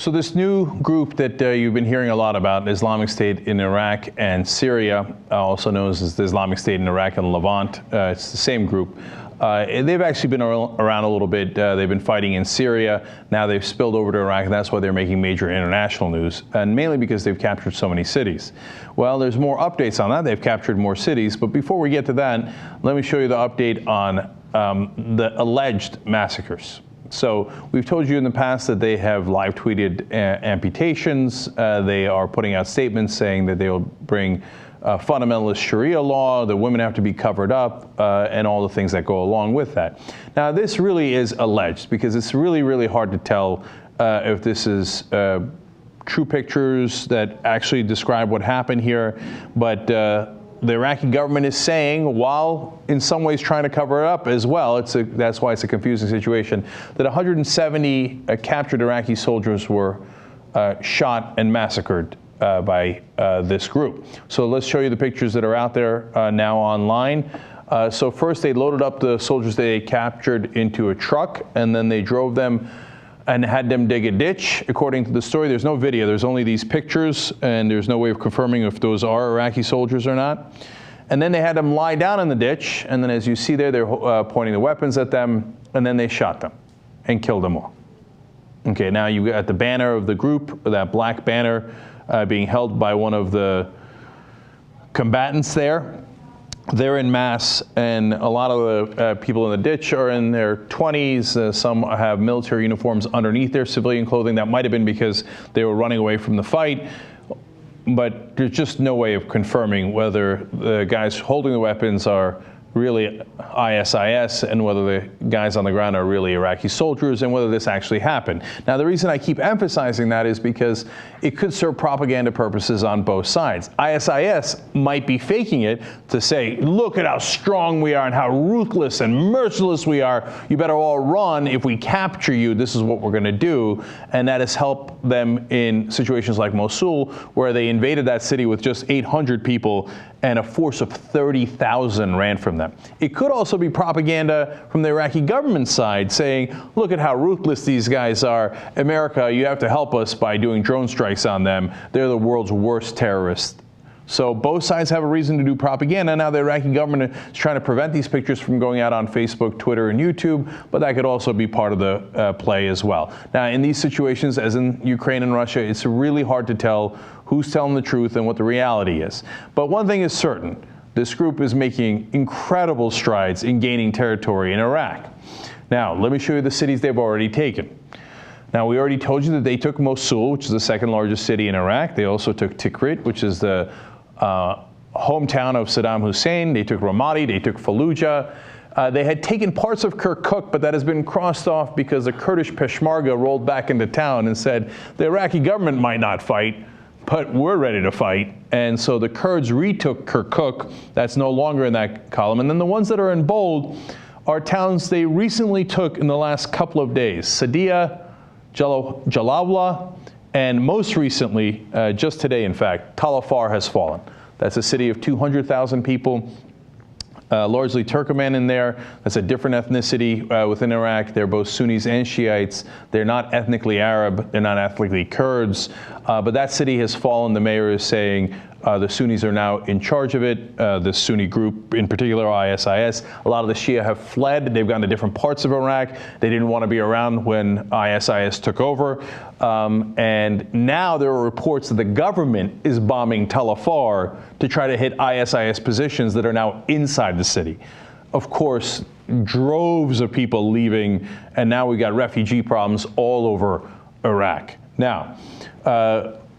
So this new group that you've been hearing a lot about, Islamic State in Iraq and Syria, also known as the Islamic State in Iraq and Levant, it's the same group. They've actually been around a little bit. They've been fighting in Syria. Now they've spilled over to Iraq, and that's why they're making major international news, and mainly because they've captured so many cities. Well, there's more updates on that. They've captured more cities, but before we get to that, let me show you the update on the alleged massacres. So we've told you in the past that they have live tweeted amputations. They are putting out statements saying that they will bring fundamentalist Sharia law, that women have to be covered up, and all the things that go along with that. Now, this really is alleged because it's really, really hard to tell if this is true pictures that actually describe what happened here. But the Iraqi government is saying, while in some ways trying to cover it up as well, that's why it's a confusing situation, that 170 captured Iraqi soldiers were shot and massacred by this group. So let's show you the pictures that are out there now online. So first they loaded up the soldiers they captured into a truck, and then they drove them and had them dig a ditch. According to the story, there's no video, there's only these pictures, and there's no way of confirming if those are Iraqi soldiers or not. And then they had them lie down in the ditch, and then as you see there, they're pointing the weapons at them, and then they shot them and killed them all. Okay, now you got the banner of the group, that black banner, being held by one of the combatants there. They're in mass, and a lot of the people in the ditch are in their 20s. Some have military uniforms underneath their civilian clothing. That might have been because they were running away from the fight, but there's just no way of confirming whether the guys holding the weapons are really ISIS and whether the guys on the ground are really Iraqi soldiers and whether this actually happened. Now, the reason I keep emphasizing that is because it could serve propaganda purposes on both sides. ISIS might be faking it to say, look at how strong we are and how ruthless and merciless we are. You better all run. If we capture you, this is what we're going to do. And that has helped them in situations like Mosul, where they invaded that city with just 800 people and a force of 30,000 ran from them. It could also be propaganda from the Iraqi government side saying, look at how ruthless these guys are. America, you have to help us by doing drone strikes on them. They're the world's worst terrorists. So both sides have a reason to do propaganda. Now the Iraqi government is trying to prevent these pictures from going out on Facebook, Twitter, and YouTube, but that could also be part of the play as well. Now in these situations, as in Ukraine and Russia, it's really hard to tell who's telling the truth and what the reality is. But one thing is certain, this group is making incredible strides in gaining territory in Iraq. Now, let me show you the cities they've already taken. Now, we already told you that they took Mosul, which is the second largest city in Iraq. They also took Tikrit, which is the hometown of Saddam Hussein. They took Ramadi, they took Fallujah. They had taken parts of Kirkuk, but that has been crossed off because the Kurdish Peshmerga rolled back into town and said, the Iraqi government might not fight, but we're ready to fight. And so the Kurds retook Kirkuk. That's no longer in that column. And then the ones that are in bold are towns they recently took in the last couple of days. Sadia, Jalawla, and most recently, just today in fact, Tal Afar has fallen. That's a city of 200,000 people. Largely Turkoman in there. That's a different ethnicity within Iraq. They're both Sunnis and Shiites. They're not ethnically Arab. They're not ethnically Kurds. But that city has fallen. The mayor is saying the Sunnis are now in charge of it. The Sunni group, in particular ISIS. A lot of the Shia have fled. They've gone to different parts of Iraq. They didn't want to be around when ISIS took over. And now there are reports that the government is bombing Tal Afar to try to hit ISIS positions that are now inside the city. Of course, droves of people leaving, and now we got refugee problems all over Iraq. Now,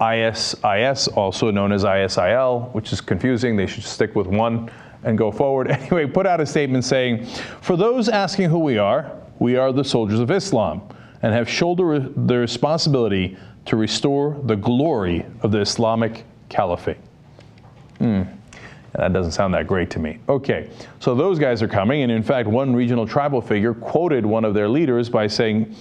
ISIS, also known as ISIL, which is confusing. They should stick with one and go forward. Anyway, put out a statement saying, for those asking who we are the soldiers of Islam and have shouldered the responsibility to restore the glory of the Islamic Caliphate. That doesn't sound that great to me. Okay, so those guys are coming, and in fact, one regional tribal figure quoted one of their leaders by saying,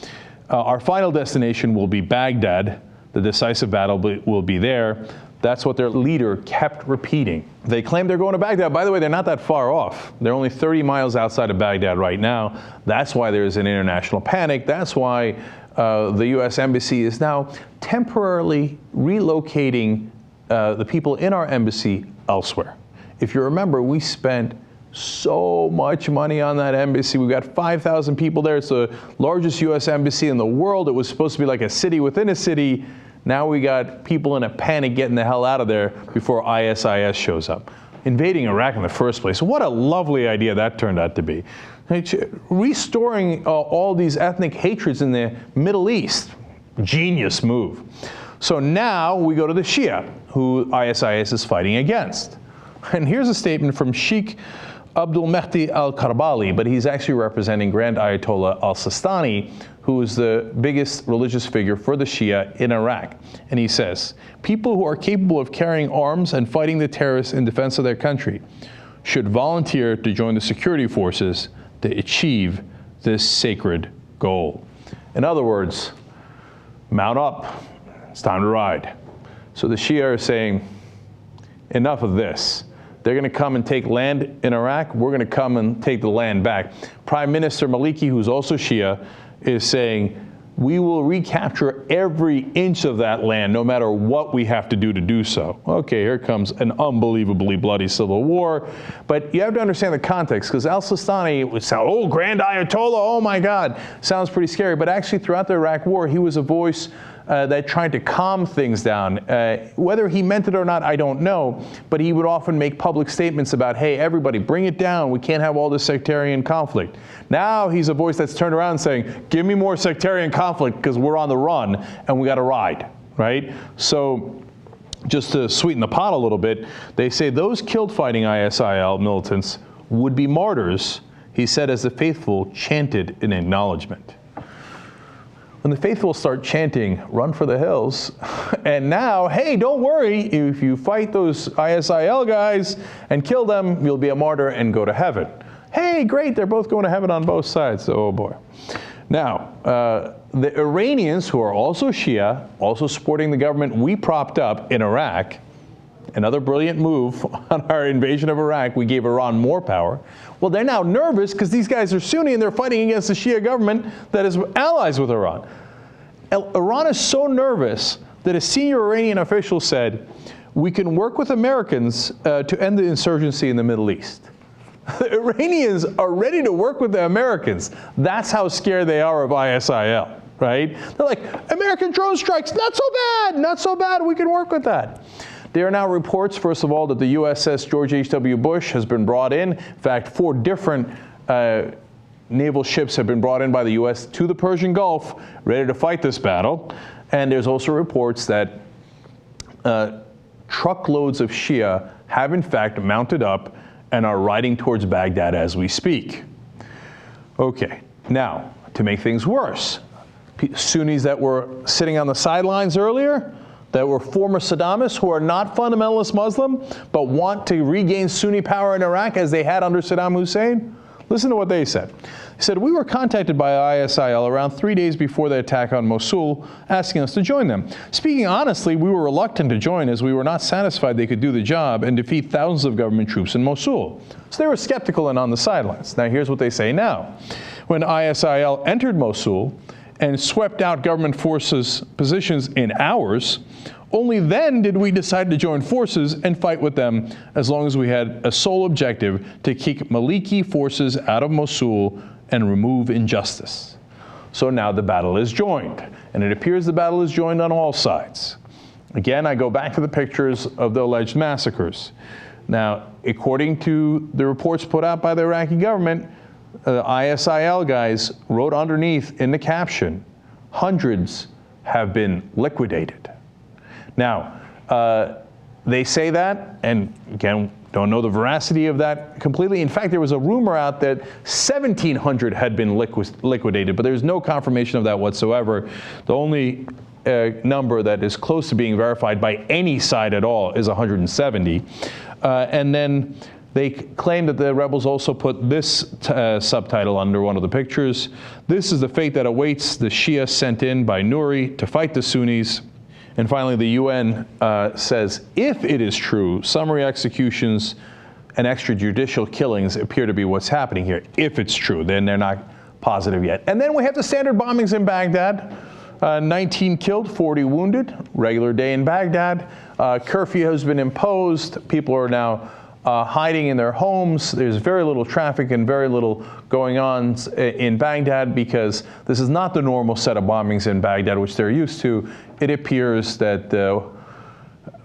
our final destination will be Baghdad. The decisive battle will be there. That's what their leader kept repeating. They claim they're going to Baghdad. By the way, they're not that far off. They're only 30 miles outside of Baghdad right now. That's why there's an international panic. That's why the U.S. Embassy is now temporarily relocating the people in our embassy elsewhere. If you remember, we spent so much money on that embassy. We've got 5,000 people there. It's the largest U.S. embassy in the world. It was supposed to be like a city within a city. Now we got people in a panic getting the hell out of there before ISIS shows up. Invading Iraq in the first place. What a lovely idea that turned out to be. Restoring all these ethnic hatreds in the Middle East. Genius move. So now we go to the Shia, who ISIS is fighting against. And here's a statement from Sheikh Abdul Mehdi al-Karbali, but he's actually representing Grand Ayatollah al-Sistani, who is the biggest religious figure for the Shia in Iraq. And he says, people who are capable of carrying arms and fighting the terrorists in defense of their country should volunteer to join the security forces to achieve this sacred goal. In other words, mount up, it's time to ride. So the Shia are saying, enough of this. They're going to come and take land in Iraq. We're going to come and take the land back. Prime Minister Maliki, who's also Shia, is saying, we will recapture every inch of that land, no matter what we have to do so. Okay, here comes an unbelievably bloody civil war. But you have to understand the context, because al-Sistani would sound, oh, Grand Ayatollah, oh my God, sounds pretty scary. But actually, throughout the Iraq war, he was a voice that tried to calm things down. Whether he meant it or not, I don't know, but he would often make public statements about, hey, everybody, bring it down. We can't have all this sectarian conflict. Now he's a voice that's turned around saying, give me more sectarian conflict because we're on the run and we got to ride, right? So just to sweeten the pot a little bit, they say those killed fighting ISIL militants would be martyrs, he said, as the faithful chanted in acknowledgement. When the faithful start chanting, run for the hills, and now, hey, don't worry, if you fight those ISIL guys and kill them, you'll be a martyr and go to heaven. Hey, great, they're both going to heaven on both sides, oh boy. Now, the Iranians, who are also Shia, also supporting the government we propped up in Iraq, another brilliant move on our invasion of Iraq, we gave Iran more power. Well, they're now nervous because these guys are Sunni and they're fighting against the Shia government that is allies with Iran. Iran is so nervous that a senior Iranian official said, we can work with Americans to end the insurgency in the Middle East. The Iranians are ready to work with the Americans. That's how scared they are of ISIL, right? They're like, American drone strikes, not so bad, we can work with that. There are now reports, first of all, that the USS George H.W. Bush has been brought in. In fact, 4 different naval ships have been brought in by the U.S. to the Persian Gulf, ready to fight this battle. And there's also reports that truckloads of Shia have in fact mounted up and are riding towards Baghdad as we speak. Okay, now, to make things worse, Sunnis that were sitting on the sidelines earlier, that were former Saddamists who are not fundamentalist Muslim, but want to regain Sunni power in Iraq as they had under Saddam Hussein? Listen to what they said. They said, we were contacted by ISIL around 3 days before the attack on Mosul, asking us to join them. Speaking honestly, we were reluctant to join as we were not satisfied they could do the job and defeat thousands of government troops in Mosul. So they were skeptical and on the sidelines. Now here's what they say now. When ISIL entered Mosul and swept out government forces' positions in hours, only then did we decide to join forces and fight with them, as long as we had a sole objective to kick Maliki forces out of Mosul and remove injustice. So now the battle is joined, and it appears the battle is joined on all sides. Again, I go back to the pictures of the alleged massacres. Now, according to the reports put out by the Iraqi government, the ISIL guys wrote underneath in the caption, hundreds have been liquidated. Now, they say that, and again, don't know the veracity of that completely. In fact, there was a rumor out that 1,700 had been liquidated, but there's no confirmation of that whatsoever. The only number that is close to being verified by any side at all is 170. And then they claim that the rebels also put this subtitle under one of the pictures. This is the fate that awaits the Shia sent in by Nouri to fight the Sunnis. And finally, the UN says, if it is true, summary executions and extrajudicial killings appear to be what's happening here. If it's true, then they're not positive yet. And then we have the standard bombings in Baghdad. 19 killed, 40 wounded, regular day in Baghdad. Curfew has been imposed. People are now hiding in their homes. There's very little traffic and very little going on in Baghdad because this is not the normal set of bombings in Baghdad, which they're used to. It appears that the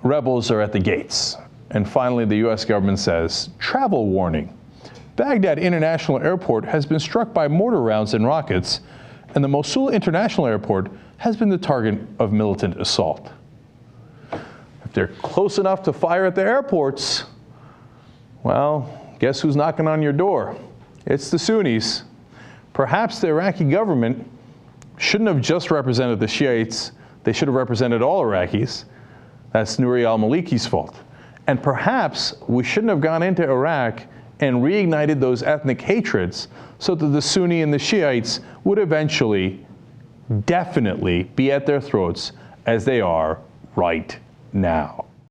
rebels are at the gates. And finally, the U.S. government says, travel warning. Baghdad International Airport has been struck by mortar rounds and rockets, and the Mosul International Airport has been the target of militant assault. If they're close enough to fire at the airports, well, guess who's knocking on your door? It's the Sunnis. Perhaps the Iraqi government shouldn't have just represented the Shiites. They should have represented all Iraqis. That's Nouri al-Maliki's fault. And perhaps we shouldn't have gone into Iraq and reignited those ethnic hatreds so that the Sunni and the Shiites would eventually, definitely be at their throats as they are right now.